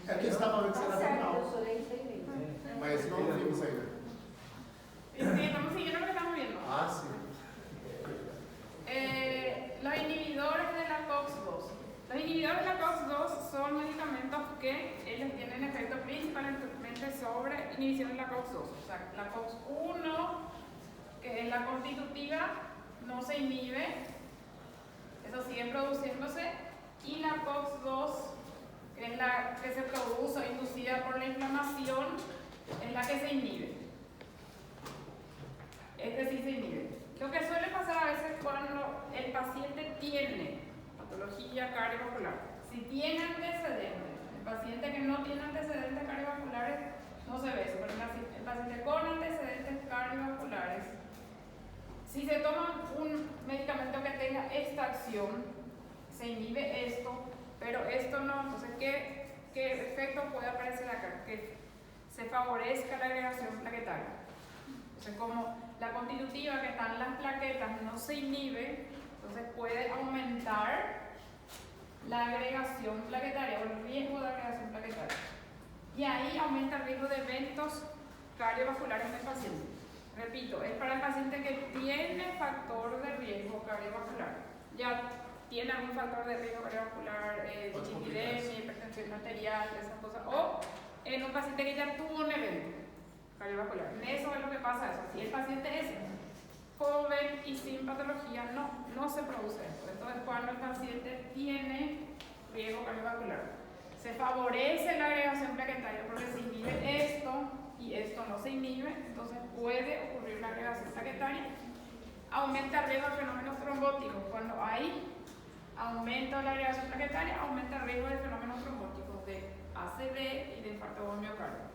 Aqui estava antes, era final. Eu sou entendi. Mas não vimos ainda. Sí, estamos siguiendo lo que estamos viendo. Ah, sim. Los inhibidores de la COX-2. Los inhibidores de la COX-2 son medicamentos que ellos tienen efecto principalmente sobre inhibición de la COX-2. O sea, la COX-1, que es la constitutiva, no se inhibe, eso sigue produciéndose, y la COX-2, que es la que se produce inducida por la inflamación, es la que se inhibe. Este sí se inhibe. Lo que suele pasar a veces cuando el paciente tiene patología cardiovascular, si tiene antecedentes, el paciente que no tiene antecedentes cardiovasculares no se ve eso, pero el paciente con antecedentes cardiovasculares, si se toma un medicamento que tenga esta acción, se inhibe esto, pero esto no. Entonces, ¿qué efecto puede aparecer acá? Que se favorezca la agregación plaquetaria. Entonces, como la constitutiva que está en las plaquetas no se inhibe, entonces puede aumentar la agregación plaquetaria o el riesgo de agregación plaquetaria. Y ahí aumenta el riesgo de eventos cardiovasculares en el paciente. Repito, es para el paciente que tiene factor de riesgo cardiovascular. Ya tiene algún factor de riesgo cardiovascular, dislipidemia, hipertensión arterial, esas cosas, o en un paciente que ya tuvo un evento cardiovascular. En eso es lo que pasa. Eso. Si el paciente es joven y sin patología, no se produce esto. Entonces, cuando el paciente tiene riesgo cardiovascular, se favorece la agregación plaquetaria porque se inhibe esto y esto no se inhibe, entonces puede ocurrir la agregación plaquetaria. Aumenta el riesgo de fenómenos trombóticos. Cuando hay aumento de la agregación plaquetaria, aumenta el riesgo de fenómenos trombóticos de ACV y de infarto de miocardio.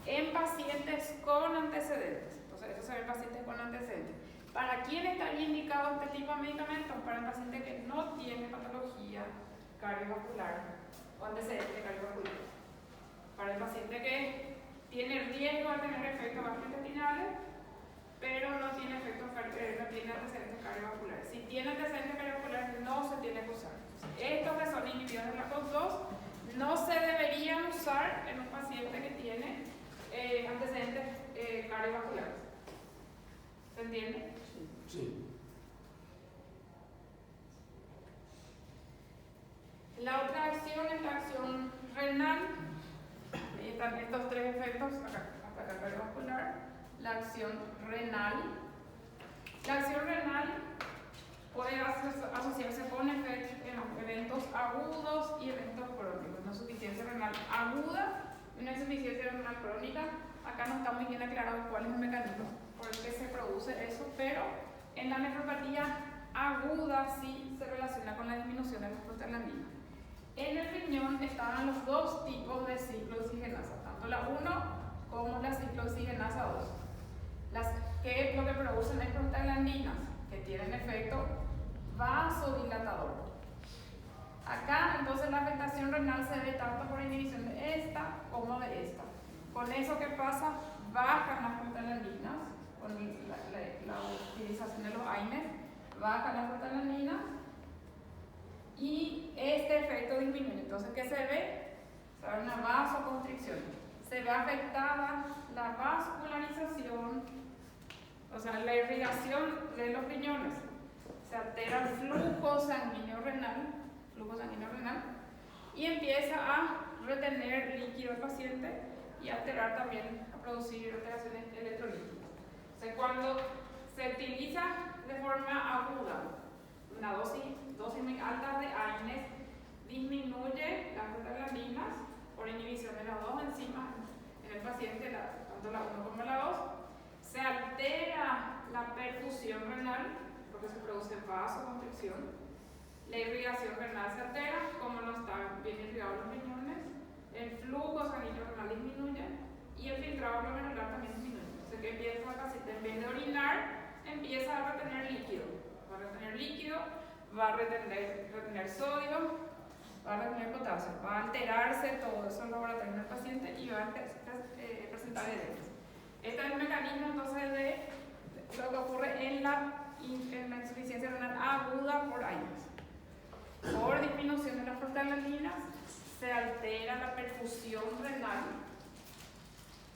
En pacientes con antecedentes, entonces eso se ve en pacientes con antecedentes. ¿Para quién estaría indicado este tipo de medicamentos? Para el paciente que no tiene patología cardiovascular o antecedentes cardiovasculares. Para el paciente que tiene riesgo de tener efectos gastrointestinales, pero no tiene antecedentes cardiovasculares. Si tiene antecedentes cardiovasculares, no se tiene que usar. Estos que son inhibidores de la COX-2 no se deberían usar en un paciente que tiene antecedentes cardiovasculares. ¿Se entiende? Sí. La otra acción es la acción renal. Ahí están estos tres efectos, acá cardiovascular, la acción renal. La acción renal puede asociarse con eventos agudos y eventos crónicos. Una insuficiencia renal aguda y una insuficiencia renal crónica. Acá no está muy bien aclarado cuál es el mecanismo por el que se produce eso, pero en la nefropatía aguda sí se relaciona con la disminución de las prostaglandinas. En el riñón estaban los dos tipos de ciclooxigenasa, tanto la 1 como la ciclooxigenasa 2. Que lo que producen es prostaglandinas, que tienen efecto vasodilatador. Acá entonces la afectación renal se ve tanto por inhibición de esta como de esta. Con eso, ¿qué pasa? Bajan las prostaglandinas, con la utilización de los AINES, bajan las prostaglandinas y este efecto disminuye. Entonces, ¿qué se ve? Se ve una vasoconstricción. Se ve afectada la vascularización, o sea, la irrigación de los riñones. Se altera el flujo sanguíneo renal, y empieza a retener líquido el paciente y alterar también, a producir alteraciones electrolíticas. O sea, cuando se utiliza de forma aguda una dosis muy alta de AINES, disminuye las prostaglandinas por inhibición de las dos enzimas en el paciente, tanto la 1 como la 2. Se altera la perfusión renal porque se produce vasoconstricción. La irrigación renal se altera, como no están bien irrigados los riñones, el flujo sanguíneo renal disminuye y el filtrado glomerular también disminuye. Entonces, ¿qué empieza el paciente? En vez de orinar, empieza a retener líquido. Va a retener líquido, va a retener sodio, va a retener potasio, va a alterarse todo eso en laboratorio en el paciente y va a presentar edemas. Este es el mecanismo entonces de lo que ocurre en la insuficiencia renal aguda por AINES. Por disminución de las prostaglandinas se altera la perfusión renal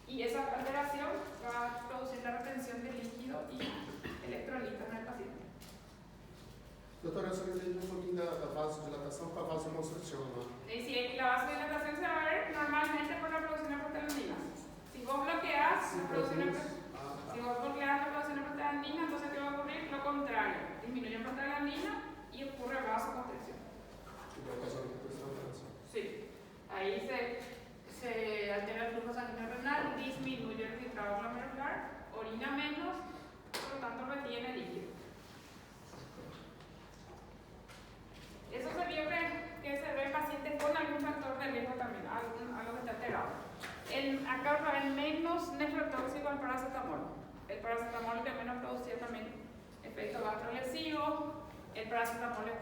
y esa alteración va a producir la retención de líquido y electrolitos en el paciente. Doutora, eu só entendi um pouquinho da vasodilatação para a vasoconstrição, né? Y si la vasodilatación se va a ver normalmente por la producción de prostaglandina. Si vos bloqueas la producción de si vos bloqueas la producción de prostaglandina, entonces ¿qué va a ocurrir? Lo contrario, disminuye prostaglandina y ocurre vasoconstricción. Que vai causar uma hipersensibilidade. Sí, ahí se altera el flujo sanguíneo renal, disminuye el filtrado glomerular, orina menos, por lo tanto retiene líquido. Eso se vio que se ve en pacientes con algún factor de riesgo también, algo que está alterado. Acá otra vez menos nefrotóxico el paracetamol. El paracetamol que menos producía también efecto gastrolesivo. El paracetamol es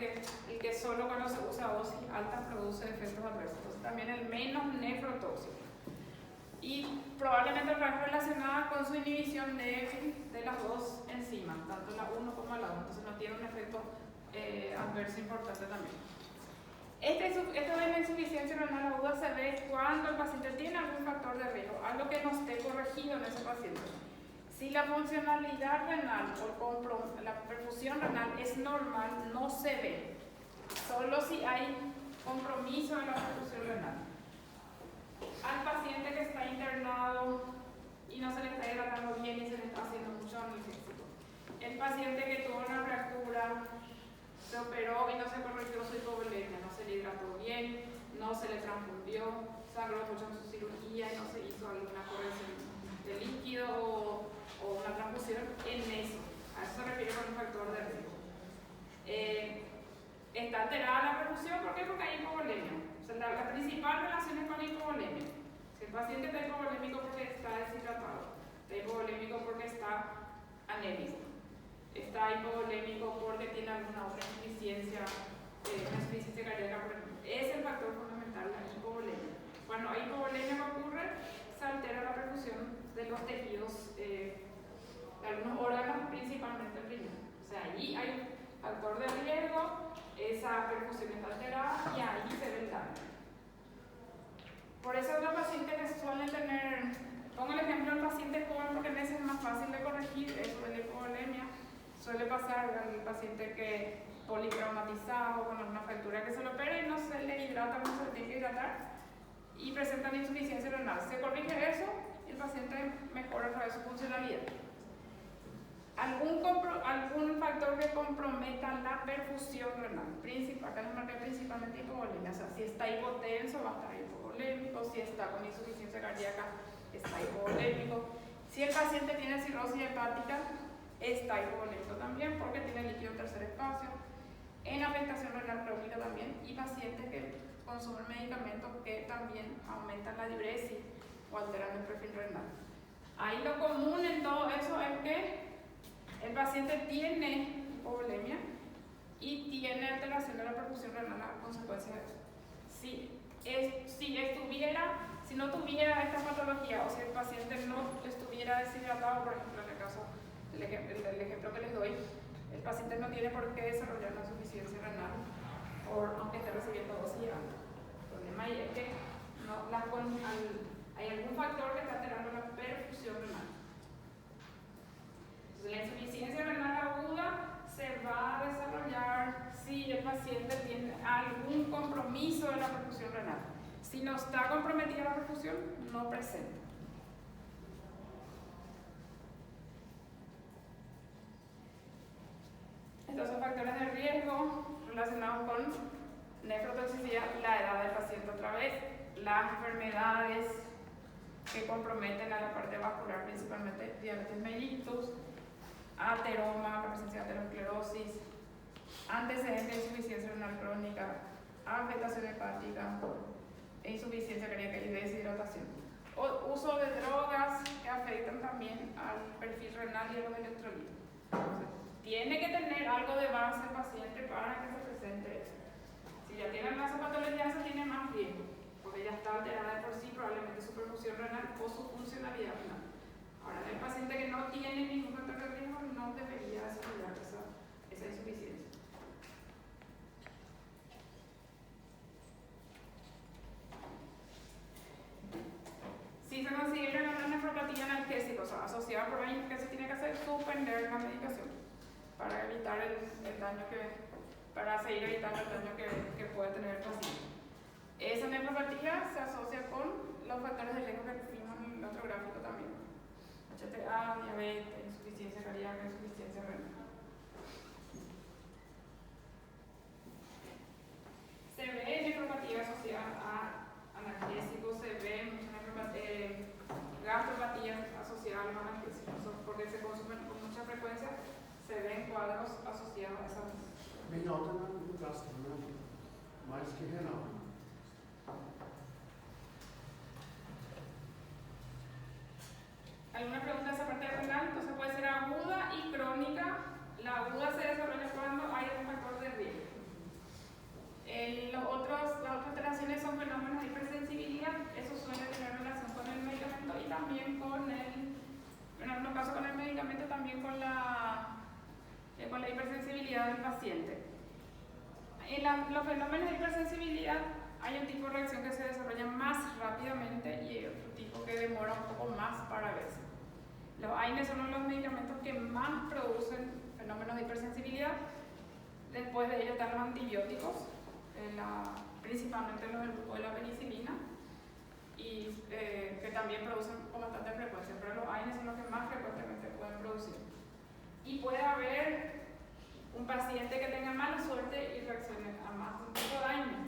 el que solo cuando se usa dosis alta produce efectos adversos. Entonces también el menos nefrotóxico. Y probablemente otra vez relacionada con su inhibición de las dos enzimas, tanto la 1 como la 2. Entonces no tiene un efecto adverso importante también. Esto de la insuficiencia renal aguda se ve cuando el paciente tiene algún factor de riesgo, algo que no esté corregido en ese paciente. Si la funcionalidad renal o la perfusión renal es normal, no se ve. Solo si hay compromiso de la perfusión renal. Al paciente que está internado y no se le está hidratando bien y se le está haciendo mucho analgésico. El paciente que tuvo una fractura, se operó y no se corrigió su hipovolemia, no se le hidrató bien, no se le transfundió, sangró mucho en su cirugía y no se hizo alguna corrección de líquido o una transfusión en eso. A eso se refiere con un factor de riesgo. Está alterada la perfusión, ¿por qué? Porque hay hipovolemia. O sea, la principal relación es con hipovolemia. Si el paciente está hipovolémico porque está deshidratado, está hipovolémico porque está anémico, está hipovolémico porque tiene alguna otra insuficiencia cardíaca, por ejemplo. Es el factor fundamental, la hipovolemia. Cuando hay hipovolemia que ocurre, se altera la perfusión de los tejidos, de algunos órganos, principalmente el riñón. O sea, allí hay un factor de riesgo, esa perfusión está alterada y ahí se ve el daño. Por eso los pacientes que suelen tener, pongo el ejemplo del paciente joven porque en ese es más fácil de corregir eso de la hipovolemia. Suele pasar al paciente que politraumatizado con alguna fractura que se lo opera y no se le hidrata, no se le tiene que hidratar y presentan insuficiencia renal. Se corrige eso y el paciente mejora otra vez su funcionalidad. Algún factor que comprometa la perfusión renal, acá les marqué principalmente hipovolemia, o sea, si está hipotenso va a estar hipovolémico, si está con insuficiencia cardíaca está hipovolémico, si el paciente tiene cirrosis hepática está hipovolémico también porque tiene líquido en tercer espacio, en afectación renal crónica también y pacientes que consumen medicamentos que también aumentan la diuresis o alteran el perfil renal. Ahí lo común en todo eso es que el paciente tiene hipovolemia y tiene alteración de la perfusión renal a consecuencia de eso. Si no tuviera esta patología o si el paciente no estuviera deshidratado, por ejemplo en el caso del ejemplo que les doy, el paciente no tiene por qué desarrollar una insuficiencia renal aunque esté recibiendo dosis alta. El problema ahí es que hay algún factor que está alterando la perfusión renal. Entonces, la insuficiencia renal aguda se va a desarrollar si el paciente tiene algún compromiso de la perfusión renal. Si no está comprometida la perfusión, no presenta. Estos son factores de riesgo relacionados con nefrotoxicidad, la edad del paciente otra vez, las enfermedades que comprometen a la parte vascular, principalmente diabetes mellitus, ateroma, la presencia de aterosclerosis, antecedentes de insuficiencia renal crónica, afectación hepática, insuficiencia cardíaca y deshidratación. Uso de drogas que afectan también al perfil renal y a los electrolitos. Entonces, tiene que tener algo de base el paciente para que se presente eso. Si ya tiene alguna patología, se tiene más riesgo, porque ya está alterada de por sí probablemente su perfusión renal o su funcionalidad renal. Ahora, el paciente que no tiene ningún factor de riesgo no debería desarrollar esa insuficiencia. nefropatía analgésica, o sea, asociada por ahí, que se tiene que hacer suspender la medicación para evitar el daño para seguir evitando el daño que puede tener el paciente. Esa nefropatía se asocia con los factores de riesgo que vimos en el otro gráfico también. HTA, diabetes, insuficiencia cardíaca, insuficiencia renal. Se ve nefropatía asociada a analgésicos, se ve gastropatías asociadas a los analgésicos, porque se consumen con mucha frecuencia, se ven cuadros asociados a esas. Bem alta no gastro, né? Mais que renal. ¿Alguna pregunta de esa parte renal? Entonces puede ser aguda y crónica. La aguda se desarrolla cuando hay un factor de riesgo. Las otras alteraciones son fenómenos de hipersensibilidad. Eso suele tener relación con el medicamento y también en algunos casos con el medicamento, también con la hipersensibilidad del paciente. En los fenómenos de hipersensibilidad hay un tipo de reacción que se desarrolla más rápidamente y hay otro tipo que demora un poco más para verse. Los AINES son los medicamentos que más producen fenómenos de hipersensibilidad. Después de ellos están los antibióticos, principalmente los del grupo de la penicilina, y que también producen con bastante frecuencia, pero los AINES son los que más frecuentemente pueden producir. Y puede haber un paciente que tenga mala suerte y reaccione a más de un tipo de AINES,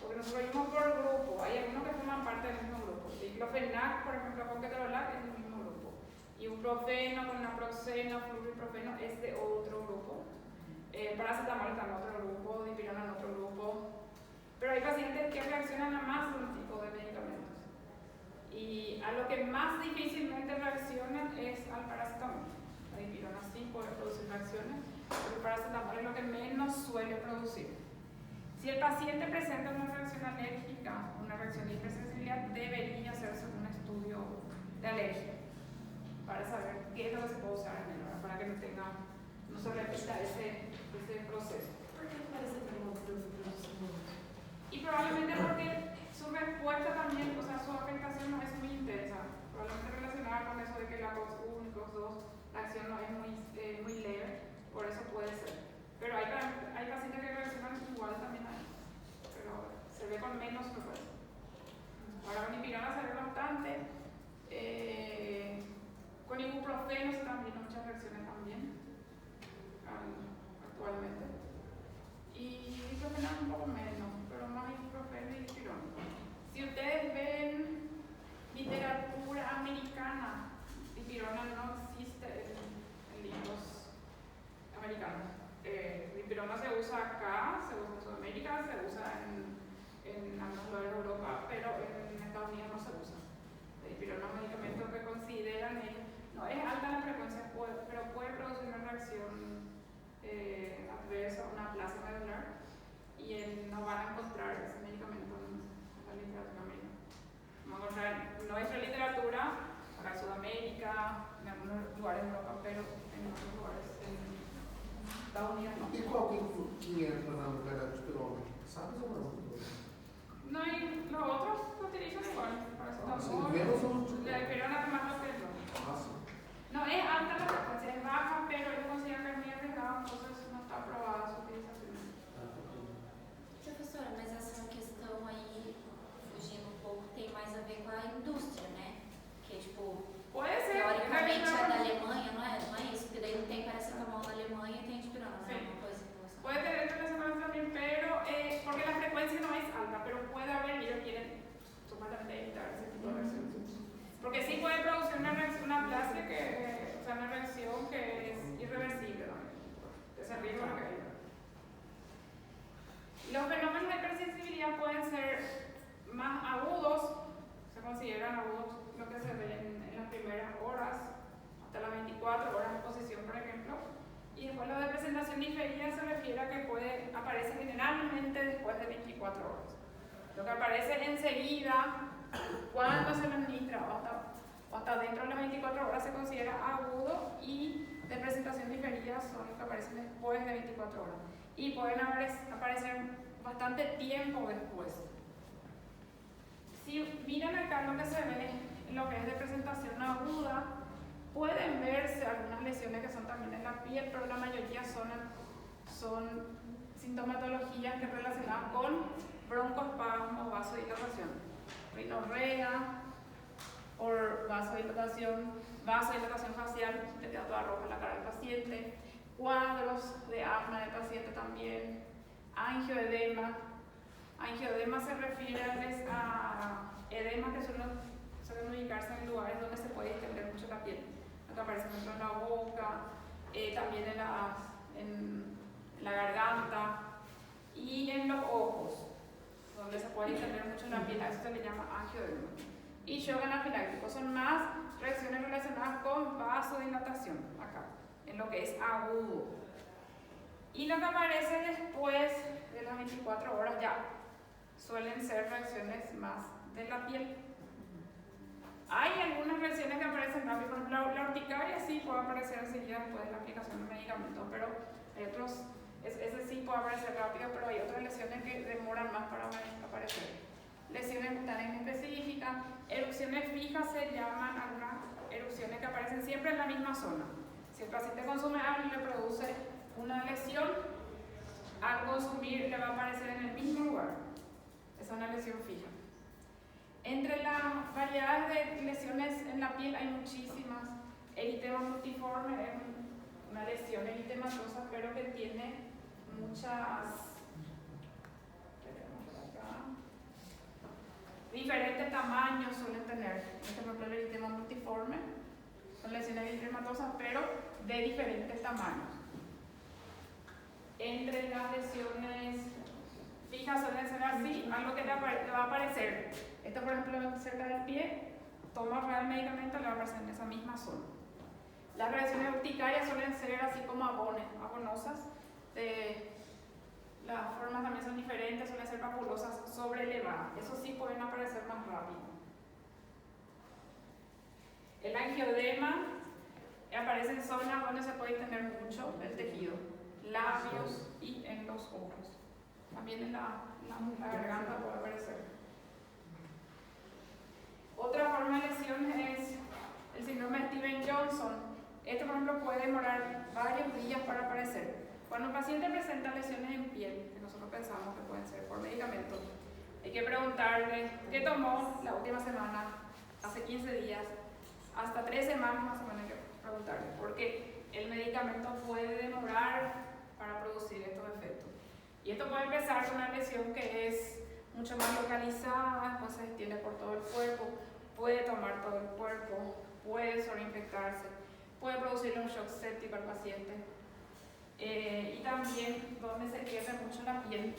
porque nosotros vimos por grupo, hay algunos que forman parte del mismo grupo. Diclofenac, por ejemplo, con ketorolac es del mismo grupo, y un profeno con naproxeno, flurbiprofeno es de otro grupo. Paracetamol está en otro grupo, dipirona en otro grupo, pero hay pacientes que reaccionan a más de un tipo de medicamentos. Y a lo que más difícilmente reaccionan es al paracetamol. La dipirona sí puede producir reacciones, pero el paracetamol es lo que menos suele producir. Si el paciente presenta una reacción alérgica, una reacción de hipersensibilidad, debería hacerse un estudio de alergia para saber qué es lo que se puede usar en él, para que no se repita ese proceso. ¿Por qué parece que no produce? Y probablemente porque su respuesta también, o sea, su afectación no es muy intensa, probablemente relacionada con eso de que la COX-1 y COX-2, la acción no es muy leve, por eso puede ser. Pero hay pacientes que reaccionan igual también ahí, pero se ve con menos frecuencia. Ahora con dipirona se ve bastante, con ibuprofeno se están viendo muchas reacciones también actualmente. Y diclofenac un poco menos, pero más ibuprofeno y dipirona. Si ustedes ven literatura americana, dipirona no existe en libros americanos. Dipirona se usa acá, se usa en Sudamérica, se usa en algunos lugares de Europa, pero en Estados Unidos no se usa. Dipirona es un medicamento que consideran no es alta la frecuencia, pero puede producir una reacción adversa, una aplasia medular, y no van a encontrar ese medicamento en la literatura americana. Vamos a encontrar en nuestra literatura, para Sudamérica, en algunos lugares de Europa, pero en otros lugares en Estados Unidos no. E qual que entra na lugar da dipirona? Sabes ou não? No, y los otros se utilizan igual, paracetamol, menos ou la dipirona es más que eso. No es alta la frecuencia, es baja, pero ellos consideran que es muy arriesgado, entonces no está aprobada su utilización. Professora, mas essa questão aí, fugindo um pouco, tem mais a ver com a indústria, né? Que, tipo, Puede ser, teoricamente é da Alemanha, não é? Não é isso? Porque daí não tem paracetamol na Alemanha e tem dipirona, não é Sí. uma coisa em relação. Puede tener relación con eso también, pero porque la frecuencia no es alta, pero puede haber, y ellos quieren supuestamente evitar ese tipo de reacciones. Porque sí puede producir una aplasia una reacción que es irreversible también. Ese riesgo lo que hay. Los fenómenos de hipersensibilidad pueden ser más agudos, se consideran agudos lo que se ve en las primeras horas, hasta las 24 horas de exposición, por ejemplo. Y después lo de presentación diferida se refiere a que aparece generalmente después de 24 horas. Lo que aparece enseguida, cuando se lo administra o hasta dentro de las 24 horas se considera agudo, y de presentación diferida son los que aparecen después de 24 horas. Y pueden aparecer bastante tiempo después. Si miran acá lo que se ve en lo que es de presentación aguda, pueden verse algunas lesiones que son también en la piel, pero la mayoría son sintomatologías que relacionadas con broncoespasmos, vasodilatación, rinorrea por vasodilatación facial, le queda toda roja la cara del paciente, cuadros de asma del paciente también, angioedema. Angioedema se refiere a edemas que suelen ubicarse en lugares donde se puede distender mucho la piel, lo que aparece por ejemplo en la boca, también en la garganta y en los ojos, donde se puede distender mucho la piel, a eso se le llama angioedema. Y shock anafiláctico son más reacciones relacionadas con vasodilatación, acá, en lo que es agudo. Y lo que aparece después de las 24 horas ya suelen ser reacciones más de la piel. Hay algunas reacciones que aparecen rápido, por ejemplo la urticaria sí puede aparecer enseguida después de la aplicación de medicamentos, pero hay otros, ese sí puede aparecer rápido, pero hay otras lesiones que demoran más para aparecer. Lesiones cutáneas específicas, erupciones fijas se llaman algunas erupciones que aparecen siempre en la misma zona. Si el paciente consume algo y le produce una lesión, al consumir le va a aparecer en el mismo lugar. Es una lesión fija. Entre las variedades de lesiones en la piel hay muchísimas. Eritema multiforme es una lesión eritematosa, pero que tiene diferentes tamaños suelen tener. Por ejemplo, el eritema multiforme son lesiones eritematosas, pero de diferentes tamaños. Entre las lesiones fijas suelen ser así, algo que le va a aparecer. Esto, por ejemplo, cerca del pie, toma real medicamento, le va a aparecer en esa misma zona. Las reacciones urticarias suelen ser así como abonosas. Las formas también son diferentes, suelen ser papulosas sobrelevadas. Eso sí pueden aparecer más rápido. El angioedema aparece en zonas donde se puede extender mucho el tejido, labios y en los ojos. También en la garganta puede aparecer. Otra forma de lesión es el síndrome de Stevens-Johnson. Esto, por ejemplo, puede demorar varios días para aparecer. Cuando el paciente presenta lesiones en piel, que nosotros pensamos que pueden ser por medicamentos, hay que preguntarle qué tomó la última semana, hace 15 días, hasta 3 semanas más o menos hay que preguntarle, porque el medicamento puede demorar para producir estos efectos. Y esto puede empezar con una lesión que es mucho más localizada, después se extiende por todo el cuerpo, puede tomar todo el cuerpo, puede sobreinfectarse, puede producirle un shock séptico al paciente. Y también donde se pierde mucho la piel,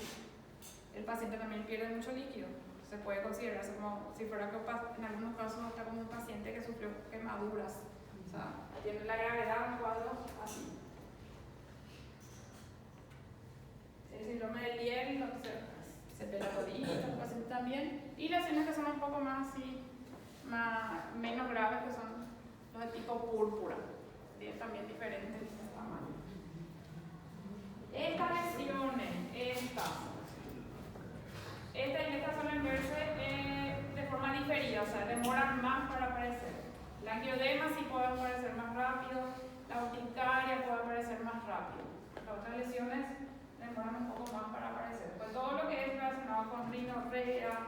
el paciente también pierde mucho líquido. Se puede considerarse como si fuera que en algunos casos hasta como un paciente que sufrió quemaduras. O sea, tiene la gravedad de un cuadro así. El síndrome de Liel, se pela todito, el paciente también. Y lesiones que son un poco más así, menos graves, que son los de tipo púrpura. Tienen también diferentes tamaños. Estas lesiones, estas suelen verse de forma diferida, o sea, demoran más para aparecer. La angioedema sí puede aparecer más rápido, la urticaria puede aparecer más rápido. Las otras lesiones demoran un poco más para aparecer. Pues todo lo que es relacionado con rinorrea,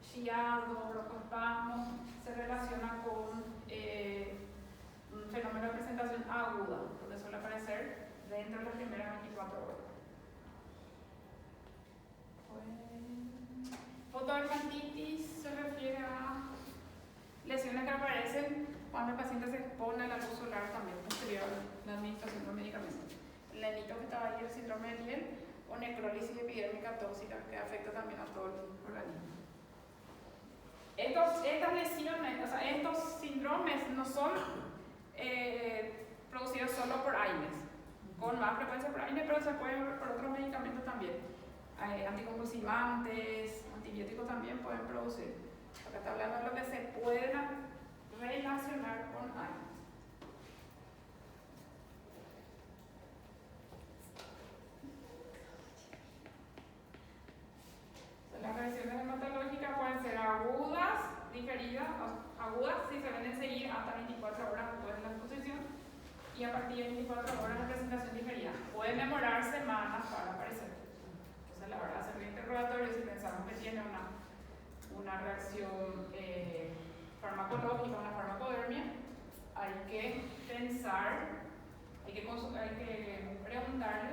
chiado, broncoespasmo, se relaciona con un fenómeno de presentación aguda, donde suele aparecer dentro de las primeras 24 horas. Fotodermatitis se refiere a lesiones que aparecen cuando el paciente se expone a la luz solar también posterior a la administración de medicamentos. El nenito que estaba ahí, el síndrome de Liel, o necrólisis epidérmica tóxica, que afecta también a todo el organismo. Estas lesiones, o sea, estos síndromes no son producidos solo por AINES, con más frecuencia por AINES, pero se pueden ver por otros medicamentos también. Anticonvulsivantes, antibióticos también pueden producir. Acá está hablando de lo que se puede relacionar con AINES. Las reacciones hematológicas pueden ser agudas, diferidas, agudas si se ven enseguida hasta 24 horas después de la exposición, y a partir de 24 horas la presentación diferida. Pueden demorar semanas para aparecer. Entonces, la verdad, hacer un interrogatorio si pensamos que tiene una reacción farmacológica, una farmacodermia, hay que pensar, hay que preguntarle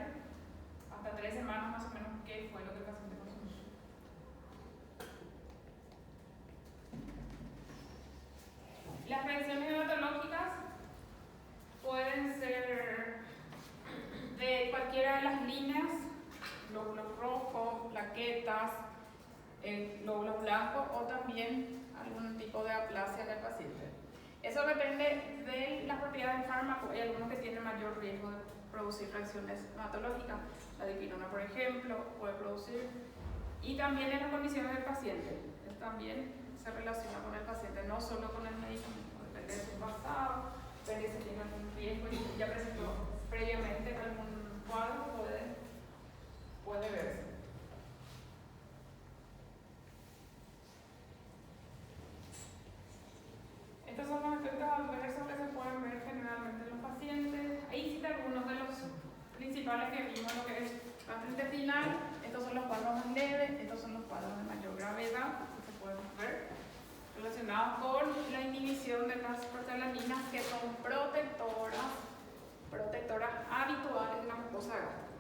hasta 3 semanas más o menos qué fue lo que el paciente consumió. Las reacciones hematológicas pueden ser de cualquiera de las líneas: glóbulos rojos, plaquetas, glóbulos blancos o también algún tipo de aplasia en el paciente. Eso depende de las propiedades del fármaco. Hay algunos que tienen mayor riesgo de producir reacciones hematológicas. La dipirona, por ejemplo, puede producir. Y también en las condiciones del paciente. Esto también se relaciona con el paciente, no solo con el medicamento. Depende de su pasado, depende si tiene algún riesgo y ya presentó previamente algún cuadro, puede verse. Estos son los efectos adversos que se pueden ver generalmente en los pacientes. Ahí cita algunos de los principales que vimos, lo que es gastrointestinal. Estos son los cuadros más leves, estos son los cuadros de mayor gravedad que se pueden ver, relacionados con la inhibición de las prostaglandinas, que son protectoras habituales de la mucosa gástrica.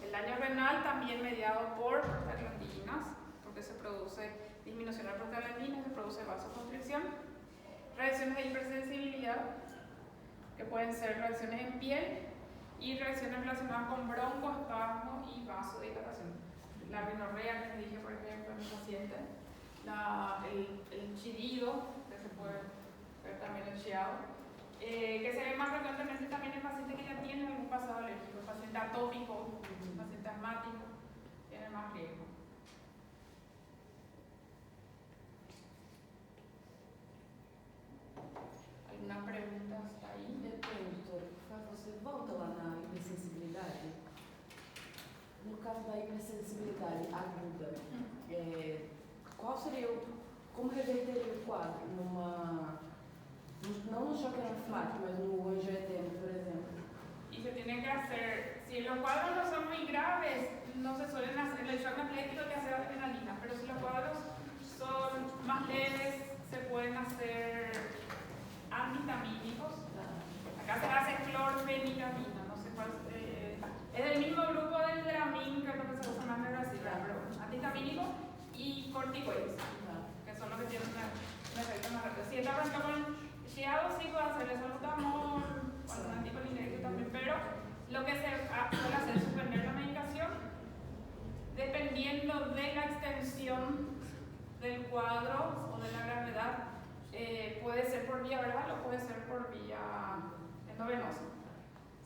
El daño renal también mediado por prostaglandinas, porque se produce disminución de la prostaglandina, se produce vasoconstricción. Reacciones de hipersensibilidad, que pueden ser reacciones en piel, y reacciones relacionadas con broncoespasmo y vasodilatación. La rinorrea, que les dije, por ejemplo, en el paciente, el chillido, que se puede ver también el chiado, que se ve más frecuentemente también en pacientes que ya tienen algún pasado alérgico. El paciente atópico, el paciente asmático, tiene más riesgo. Alguma pergunta hasta aí? Doutor, você volta lá na hipersensibilidade? No caso da hipersensibilidade aguda, qual seria como reverteria o quadro? Não no choque anafilático, mas no angioedema, por exemplo? Y se tiene que hacer, si los cuadros no son muy graves, no se suelen hacer, el shock anafiláctico que hace adrenalina, pero si los cuadros son más leves, se pueden hacer antihistamínicos. Acá se hace clorfeniramina, no sé cuál es del mismo grupo del Dramamine, que es lo que se usa más en Brasil, pero antihistamínico y corticoides, que son los que tienen un efecto más rápido. Si está arrancado con chiado, sí puede hacer el salbutamol, un anticolinérico también, pero lo que se suele hacer es suspender la medicación dependiendo de la extensión del cuadro o de la gravedad. Puede ser por vía oral o puede ser por vía endovenosa.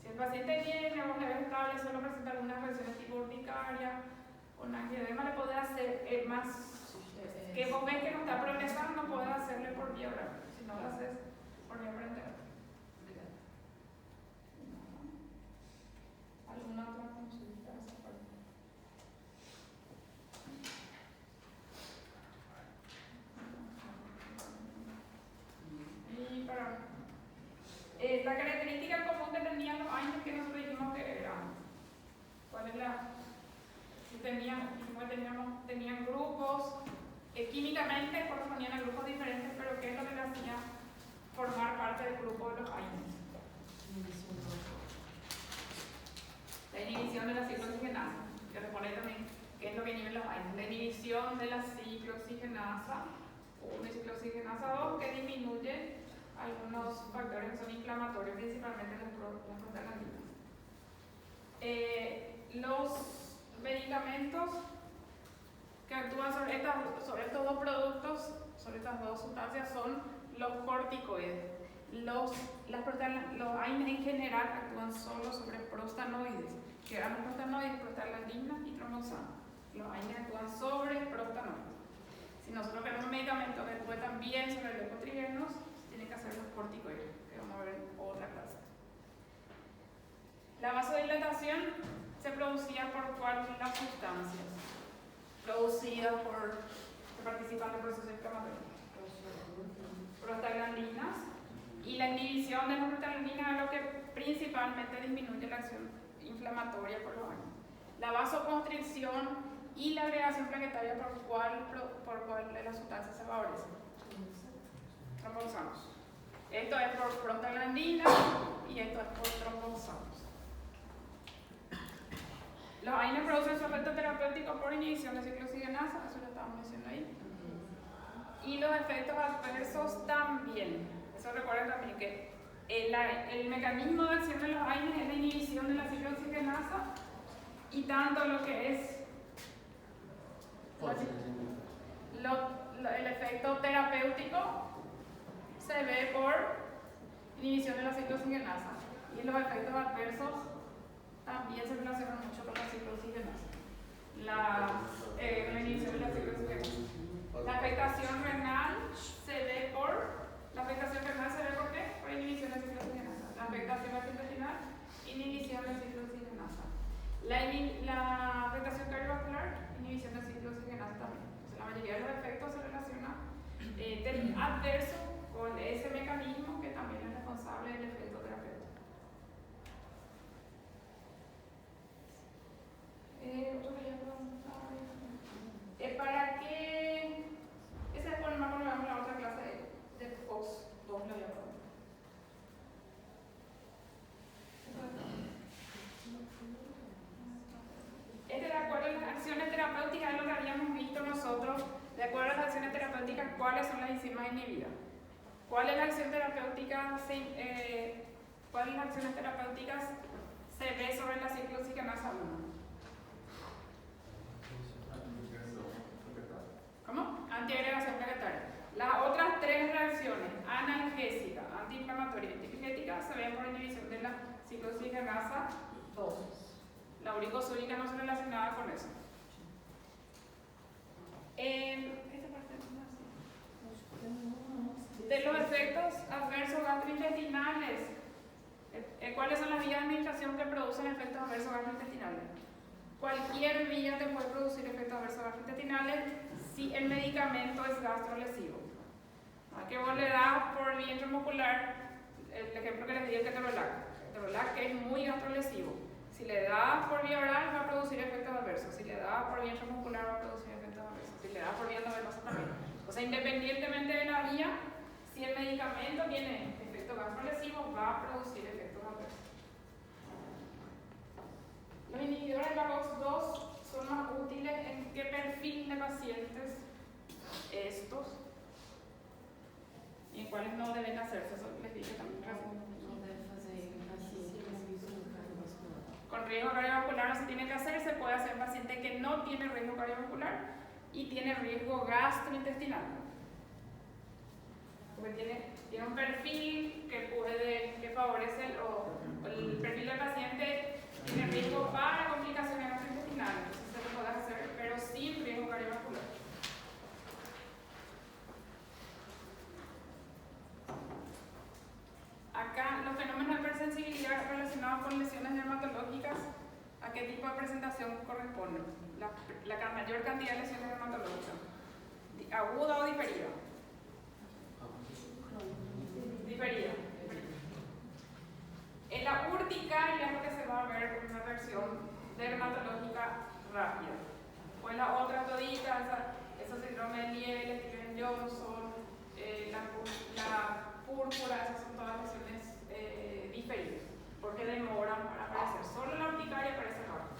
Si el paciente tiene voz leve estable, solo presenta algunas reacciones tipo urticaria, con angioedema, le puede hacer más que vos ves que no está progresando, puede hacerle por vía oral. Si no lo haces por vía parenteral. ¿Alguna otra consulta? Y para la característica común que tenían los años que nosotros dijimos que eran, ¿cuál es la? Tenían grupos que químicamente correspondían a grupos diferentes, pero ¿qué es lo que les hacía formar parte del grupo de los años? La inhibición de la ciclooxigenasa, que responde también qué es lo que inhiben los años. La inhibición de la ciclooxigenasa 1 y ciclooxigenasa 2, que disminuye algunos factores que son inflamatorios, principalmente las prostaglandinas. Los medicamentos que actúan sobre estos dos productos, sobre estas dos sustancias, son los corticoides. Los AINES en general actúan solo sobre prostanoides, que eran los prostanoides, prostaglandinas y tromboxano. Los AINES actúan sobre prostanoides. Si nosotros queremos medicamentos que actúen también sobre leucotrienos, tienen que hacer los corticoides, que vamos a ver en otra clase. La vasodilatación se producía por cuáles son las sustancias producidas por que participan en el proceso inflamatorio. prostaglandinas, y la inhibición de las prostaglandinas es lo que principalmente disminuye la acción inflamatoria por los años. La vasoconstricción y la agregación plaquetaria por cuál de las sustancias se favorece. Tromboxanos. Esto es por prostaglandina y esto es por tromboxanos. Los AINES producen su efecto terapéutico por inhibición de ciclooxigenasa, eso lo estábamos mencionando ahí. Y los efectos adversos también. Eso recuerden también que el mecanismo de acción de los AINES es la inhibición de la ciclooxigenasa y tanto lo que es el efecto terapéutico se ve por inhibición de la ciclooxigenasa y los efectos adversos también se relacionan mucho con la ciclooxigenasa. La inhibición de la ciclooxigenasa. La afectación renal se ve por qué? Por inhibición de la ciclooxigenasa. La afectación gastrointestinal, inhibición de la ciclooxigenasa. La afectación cardiovascular, inhibición de la ciclooxigenasa también. Entonces, la mayoría de los efectos se relacionan del adverso con ese mecanismo que también es responsable del efecto terapéutico. Otro que ya preguntaba. ¿Para qué? Esa es por más cuando veamos la otra clase de post 2 lo voy a preguntar. De acuerdo a las acciones terapéuticas, es lo que habíamos visto nosotros. De acuerdo a las acciones terapéuticas, ¿cuáles son las enzimas inhibidas? ¿Cuáles las acciones terapéuticas se ve sobre la ciclooxigenasa 1? ¿Cómo? Antiagregación plaquetaria. Las otras tres reacciones, analgésica, antiinflamatoria y antipirética, se ven por inhibición de la ciclooxigenasa 2. La uricosúrica no se relacionaba con eso. Esta parte de los efectos adversos gastrointestinales. ¿Cuáles son las vías de administración que producen efectos adversos gastrointestinales? Cualquier vía te puede producir efectos adversos gastrointestinales si el medicamento es gastrolesivo. ¿A qué vos le das por vía intramuscular? El ejemplo que les di, el ketorolac, que es muy gastrolesivo. Si le das por vía oral va a producir efectos adversos. Si le das por vía intramuscular va a producir efectos adversos. Si le das por vía endovenosa también. O sea, independientemente de la vía, si el medicamento tiene efectos gastrolesivos va a producir efectos adversos. Los inhibidores de la COX-2 son más útiles en qué perfil de pacientes estos y en cuáles no deben hacerse. Eso les dije también. Con riesgo cardiovascular no se tiene que hacer, se puede hacer en paciente que no tiene riesgo cardiovascular y tiene riesgo gastrointestinal. Porque tiene un perfil que favorece el perfil del paciente tiene riesgo para complicaciones gastrointestinales, entonces se lo puede hacer, pero sin riesgo cardiovascular. Acá los fenómenos de hipersensibilidad relacionados con lesiones dermatológicas, ¿a qué tipo de presentación corresponden? La mayor cantidad de lesiones dermatológicas, aguda o diferida. Diferida. En la urticaria es lo que se va a ver una reacción dermatológica rápida. O en la otra todita, esos síndrome de Liebel, Stevens-Johnson, la púrpura, esas son todas lesiones diferidas, porque demoran para aparecer. Solo la urticaria aparece rápido.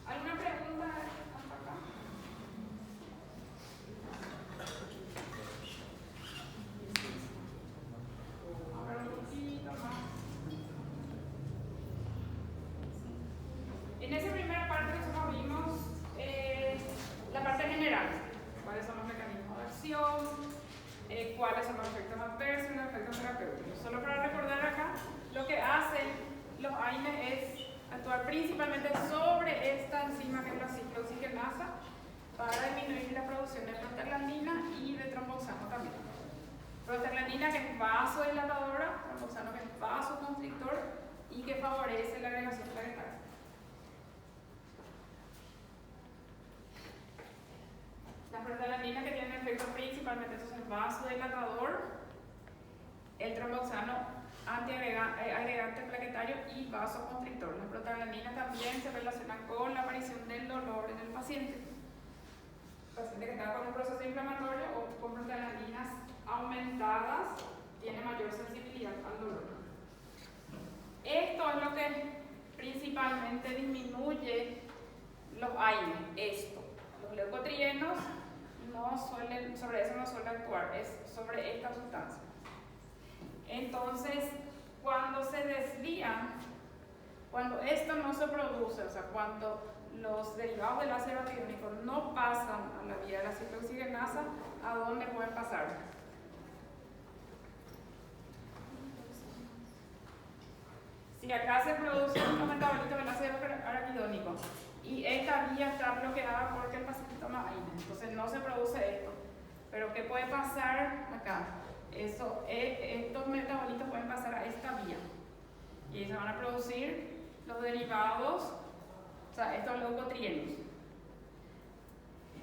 ¿Alguna pregunta hasta acá? A ver, un poquito más. En esa primera parte nosotros vimos la parte general. ¿Cuáles son los mecanismos de acción? ¿Cuáles son los efectos adversos y los efectos terapéuticos? Solo para recordar acá, lo que hacen los AINES es actuar principalmente sobre esta enzima que es la ciclooxigenasa para disminuir la producción de prostaglandina y de tromboxano también. Prostaglandina que es vasodilatadora, tromboxano tromboxano que es vasoconstrictor y que favorece la agregación plaquetaria. Las prostaglandinas que tienen efecto principalmente entonces vasodilatador, el tromboxano antiagregante plaquetario y vasoconstrictor. Las prostaglandinas también se relacionan con la aparición del dolor en el paciente. El paciente que está con un proceso inflamatorio o con prostaglandinas aumentadas tiene mayor sensibilidad al dolor. Esto es lo que principalmente disminuye los AINE, esto. Los leucotrienos sobre eso no suele actuar, es sobre esta sustancia. Entonces, cuando se desvían, cuando esto no se produce, o sea, cuando los derivados del ácido araquidónico no pasan a la vía de la ciclooxigenasa, ¿a dónde pueden pasar? Si acá se produce un metabolitos del ácido araquidónico y esta vía está bloqueada porque el paciente toma AINE, entonces no se produce esto. Pero ¿qué puede pasar acá? Estos metabolitos pueden pasar a esta vía y se van a producir los derivados, o sea, estos leucotrienos.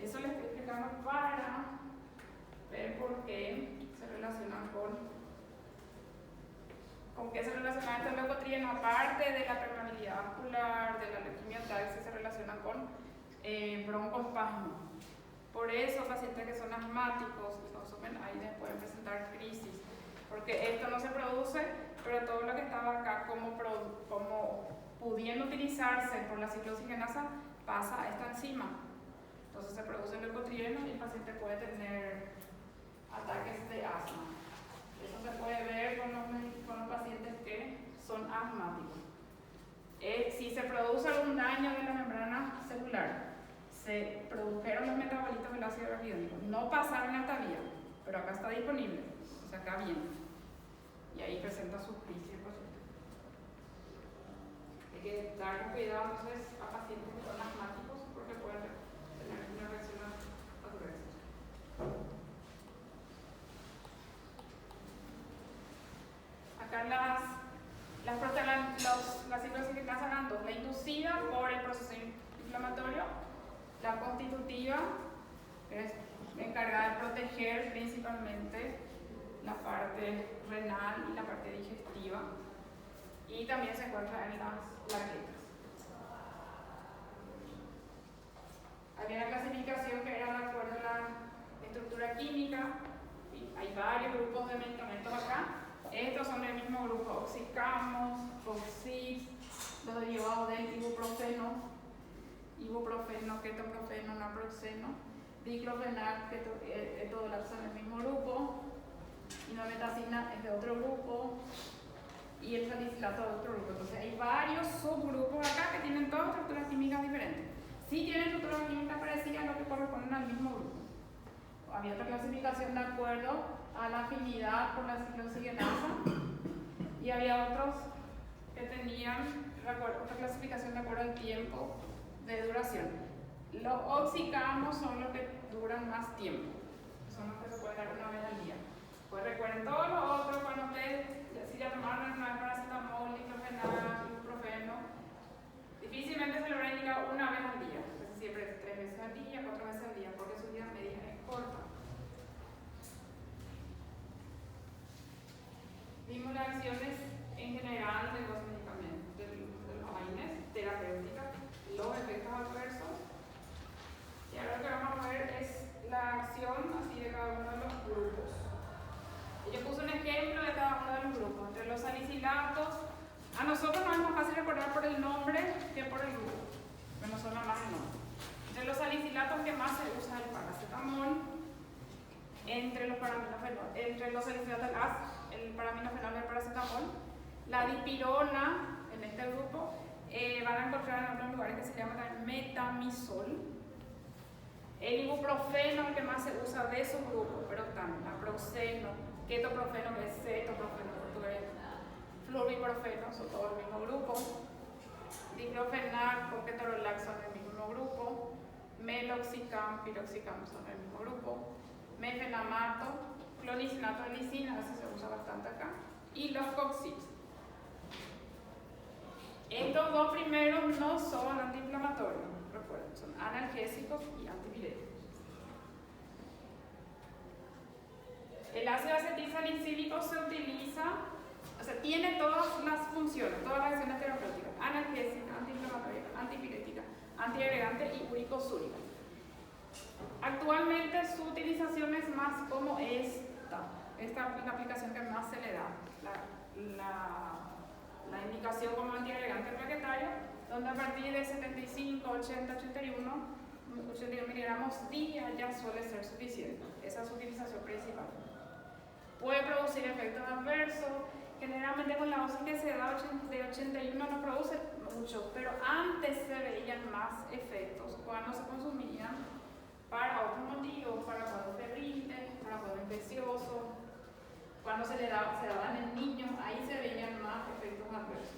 Eso les estoy explicando para ver por qué se relacionan con qué se relacionan estos leucotrienos, aparte de la permeabilidad vascular, de la leuquimia taxis, se relacionan con broncoespasmo. Por eso pacientes que son asmáticos y consumen AINE pueden presentar crisis, porque esto no se produce, pero todo lo que estaba acá como pudiendo utilizarse por la ciclooxigenasa pasa a esta enzima. Entonces se produce leucotrieno y el paciente puede tener ataques de asma. Eso se puede ver con los pacientes que son asmáticos. Si se produce algún daño de la membrana celular, se produjeron los metabolitos del ácido araquidónico, no pasaron a esta vía, pero acá está disponible, o sea, acá viene. Y ahí presenta sus crisis el paciente. Hay que dar cuidado entonces a pacientes que son asmáticos porque pueden tener una reacción adversa. Acá las ciclooxigenasa eran dos, la inducida por el proceso inflamatorio, la constitutiva, que es encargada de proteger principalmente la parte renal y la parte digestiva, y también se encuentra en las plaquetas. Había una clasificación que era de acuerdo a la estructura química, y hay varios grupos de medicamentos acá. Estos son del mismo grupo: oxicamos, Oxix, los derivados del ibuprofeno, ketoprofeno, naproxeno, diclofenac, etodolac son del mismo grupo, indometacina es de otro grupo y el salicilato de otro grupo. Entonces hay varios subgrupos acá que tienen todas estructuras químicas diferentes. Sí tienen estructuras químicas parecidas a lo que corresponden al mismo grupo. Había otra clasificación de acuerdo a la afinidad por la ciclooxigenasa y había otros que tenían otra clasificación de acuerdo al tiempo de duración. Los oxicamos son los que duran más tiempo, son los que se pueden dar una vez al día. Pues recuerden todos los otros, cuando ustedes si ya tomaron una vez paracetamol, diclofenac, ibuprofeno, difícilmente se lo van a indicar una vez al día, casi siempre 3 veces al día, 4 veces al día, porque su vida media es corta. Vimos las acciones en general de los medicamentos, de los AINES, terapéuticas, los efectos adversos. Y ahora lo que vamos a ver es la acción así de cada uno de los grupos. Yo puse un ejemplo de cada uno de los grupos. Entre los salicilatos, a nosotros nos es más fácil recordar por el nombre que por el grupo, pero no suena más el nombre. Entre los salicilatos que más se usa el paracetamol, entre los salicilatos el paraminofenol del paracetamol, la dipirona en este grupo, van a encontrar en otros lugares que se llama también metamisol. El ibuprofeno, el que más se usa de su grupo, pero también naproxeno, ketoprofeno, que es cetoprofeno en portugués, fluriprofeno, son todos el mismo grupo. Diclofenac con ketorolac son el mismo grupo. Meloxicam, piroxicam son el mismo grupo. Mefenamato, clonicinato de lisina, a veces se usa bastante acá. y los COX-6. Estos dos primeros no son antiinflamatorios, recuerden, son analgésicos y antipiréticos. El ácido acetilsalicílico se utiliza, o sea, tiene todas las funciones, todas las acciones terapéuticas: analgésica, antiinflamatoria, antipirética, antiagregante y uricosúrica. Actualmente su utilización es más como esta es la aplicación que más se le da, la indicación como antiagregante plaquetario, donde a partir de 75, 80, 81 miligramos día ya suele ser suficiente. Esa es su utilización principal. Puede producir efectos adversos. Generalmente con la dosis que se da de 81 no produce mucho, pero antes se veían más efectos cuando se consumían para otros motivos, para cuadros febriles, para cuadros infecciosos. Cuando se daban en niños, ahí se veían más efectos adversos.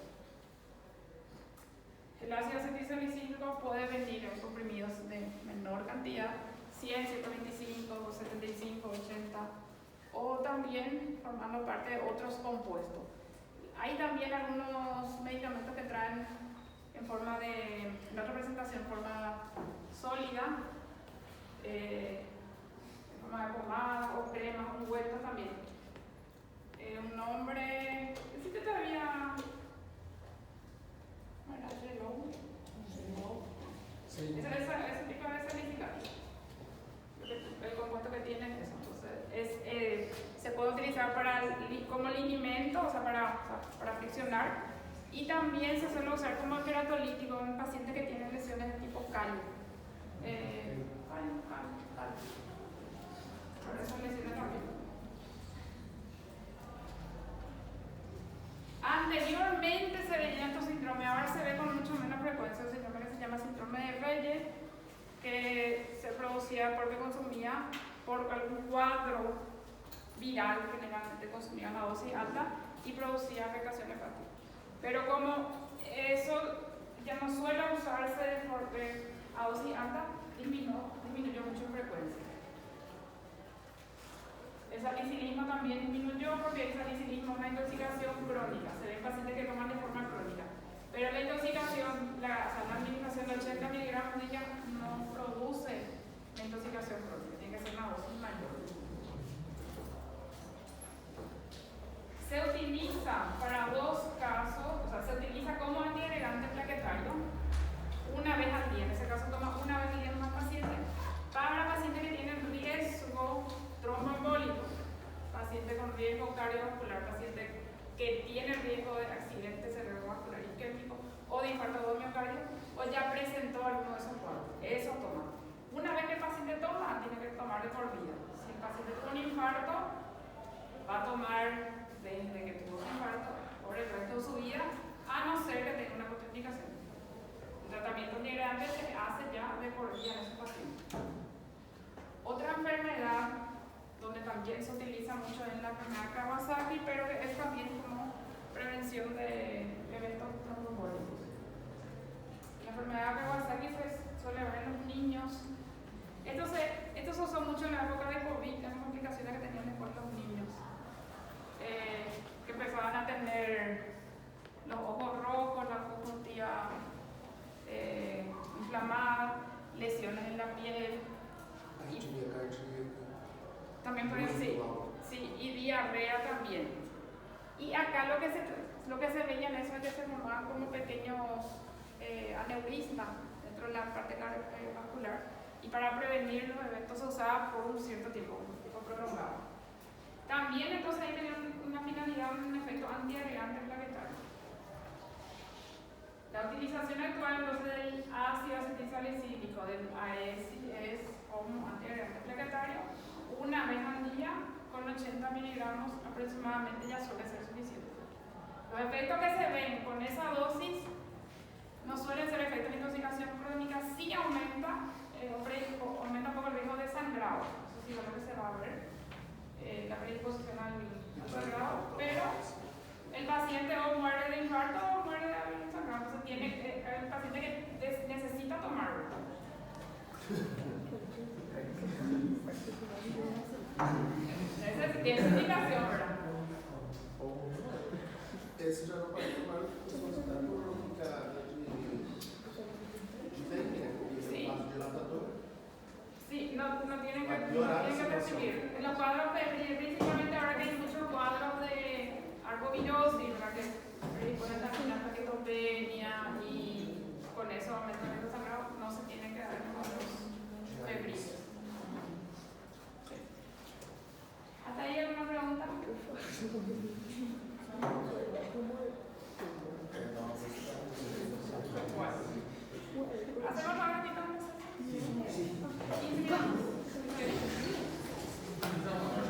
El ácido acetilsalicílico puede venir en comprimidos de menor cantidad, 100, 125, 75, 80, o también formando parte de otros compuestos. Hay también algunos medicamentos que traen en forma de, la presentación en forma sólida, en forma de pomada o crema, ungüentos también. Un nombre, existe todavía, bueno, Sí. ese tipo de salicylato. El compuesto que tiene es eso. Entonces, se puede utilizar como linimento, o sea, para friccionar, y también se suele usar como queratolítico en pacientes que tienen lesiones de tipo callo. Para esas lesiones también. Anteriormente se veía estos síndromes, ahora se ve con mucho menos frecuencia un síndrome que se llama síndrome de Reyes, que se producía porque consumía por algún cuadro viral, generalmente consumía una dosis alta y producía afectación hepática. Pero como eso ya no suele usarse a dosis alta, disminuyó mucho en frecuencia. El salicilismo también disminuyó porque el salicilismo es una intoxicación crónica, se ven pacientes que toman de forma crónica. Pero la intoxicación, la administración de 80 miligramos de ella no produce la intoxicación crónica, tiene que ser una dosis mayor. Se utiliza para dos casos, o sea, se utiliza como antiagregante plaquetario una vez al día, en ese caso toma una vez al día en un paciente, para pacientes que tienen riesgo tromboembólico, paciente con riesgo cardiovascular, paciente que tiene riesgo de accidente cerebrovascular isquémico o de infarto de miocardio, o ya presentó alguno de esos cuadros. Eso toma. Una vez que el paciente toma, tiene que tomar de por vida. Si el paciente tuvo un infarto, va a tomar desde que tuvo un infarto por el resto de su vida, a no ser que tenga una contraindicación. El tratamiento antiagregante se hace ya de por vida en ese paciente. Otra enfermedad donde también se utiliza mucho en la enfermedad Kawasaki, pero es también como prevención de eventos tromboembólicos. La enfermedad Kawasaki se suele ver en los niños. Estos se usó mucho en la época de COVID, las complicaciones que tenían después los niños, que empezaban a tener los ojos rojos, la conjuntiva inflamada, lesiones en la piel. También por sí, y diarrea también. Y acá lo que se veía en eso es que se formaban como pequeños aneurismas dentro de la parte cardiovascular, y para prevenir los eventos se usaba por un cierto tiempo prolongado. También entonces ahí tenía una finalidad, un efecto antiagregante plaquetario. La utilización actual entonces del ácido acetilsalicílico, del AESI, es como antiagregante plaquetario, una vez al día con 80 miligramos aproximadamente ya suele ser suficiente. Los efectos que se ven con esa dosis no suelen ser efectos de intoxicación crónica, sí aumenta un poco el riesgo de sangrado, eso sí es lo que se va a ver, la predisposición al sangrado, pero el paciente o muere de infarto o muere de sangrado, entonces tiene el paciente que necesita tomarlo. Esa tiene indicación, ¿verdad? leptospirosis, ¿verdad? Que predispone también a plaquetopenia y con eso aumentamiento sangrado no se tiene que dar en los febriles. Sí. ¿Hasta ahí alguna pregunta?